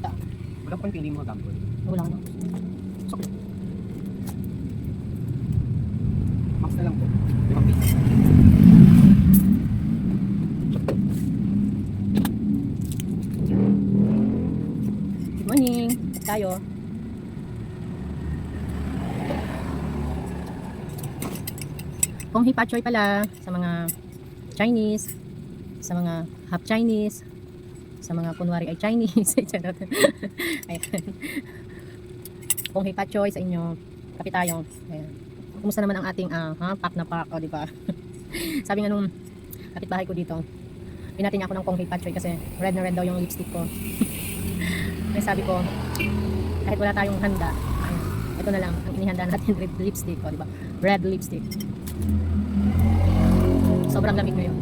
Kita. Wala pa hindi mo gampo. Wala na. Sukli. Max na lang po. 5 piso. Good morning. Tayo. Kung hipachoy pala sa mga Chinese, sa mga half Chinese, sa mga kunwari ay Chinese. Ayan. Kung hipachoy sa inyo, kapit tayo. Ayan. Kumusta naman ang ating pack na pack, di ba? Sabi nga nung kapitbahay ko dito, pinati niya ako ng kung hipachoy kasi red na red daw yung lipstick ko. Kaya sabi ko, kahit wala tayong handa, ayan, ito na lang ang inihanda natin, red lipstick, di ba? Red lipstick. Sobrang lamig ngayon.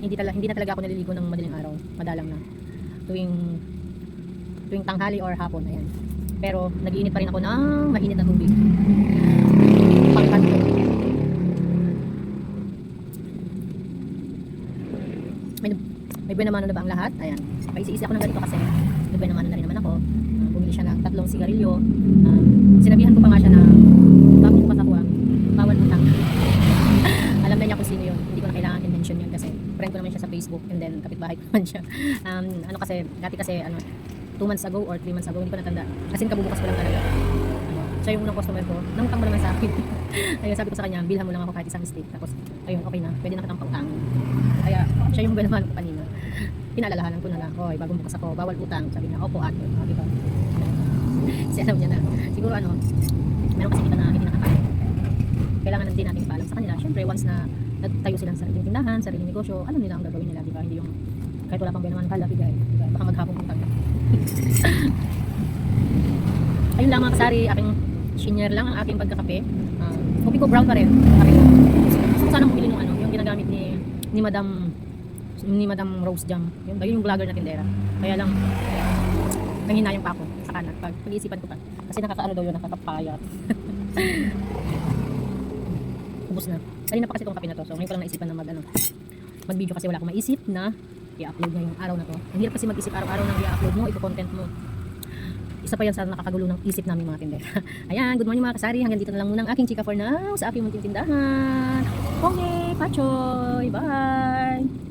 Hindi na talaga ako naliligo ng madaling araw. Madalang na. Tuwing tanghali or hapon, ayan. Pero nag-iinit pa rin ako ng mainit na tubig. Pangkanto. May buwan naman na ba ang lahat? Ayan. Paisi-isi ako ng ganito kasi may buwan naman na rin naman ako. Bumili siya ng 3 sigarilyo. Sinabihan ko pa nga siya na bago ko patawa, bawal utang. Alam na niya kung sino yun. Hindi ko na kailangan i-mention yun kasi friend ko naman siya sa Facebook and then kapitbahay ko naman siya. Ano kasi, dati kasi 2 months ago or 3 months ago, hindi ko natanda. Kasi kabubukas ko lang talaga. Siya yung unang customer ko. Nangutang mo naman sa akin. Ayun, sabi ko sa kanya, bilhan mo lang ako kahit isang steak. Tapos, ayun, okay na. Pwede na kitang pautangin. Kaya, siya yung ganahan ko kanina. Pinaalalahanan ko na lang, oy, bagong bukas ako, bawal utang. Sabi niya, opo ate. Diba? Kasi alam niya na. Siguro meron kasi kita na hindi nakakaya. Kailangan din natin ipaalam sa kanila. Siyempre, once na nagtayo silang sariling tindahan, sariling negosyo, alam nila ang gagawin nila, diba? Hindi yung, kahit wala pang benaman kala, bigay. Diba? Baka maghapong utang. Ayun lang mga kasari, aking senior lang ang aking pagkakape. Kopi ko brown pa rin. Gusto ko sana bumili nung yung ginagamit ni Madam Rose Jam. Yun yung vlogger na tindera. Kaya lang nanghinayang pa ako sa kanan pag-iisipan ko pa. Kasi nakakaano daw yun, nakakapayat. Ubus na. Kanina pa kasi itong kape na to. So ngayon ko lang naisipan na mag-video kasi wala akong maisip na i-upload ngayong araw na to. Ang hirap kasi mag-isip araw-araw ng i-upload mo, ipo-content mo. Isa pa yan sa nakakagulo ng isip namin mga tindera. Ayan, good morning mga kasari. Hanggang dito na lang muna ang aking chika for now sa aking munting tindahan. Okay, pachoy. Bye!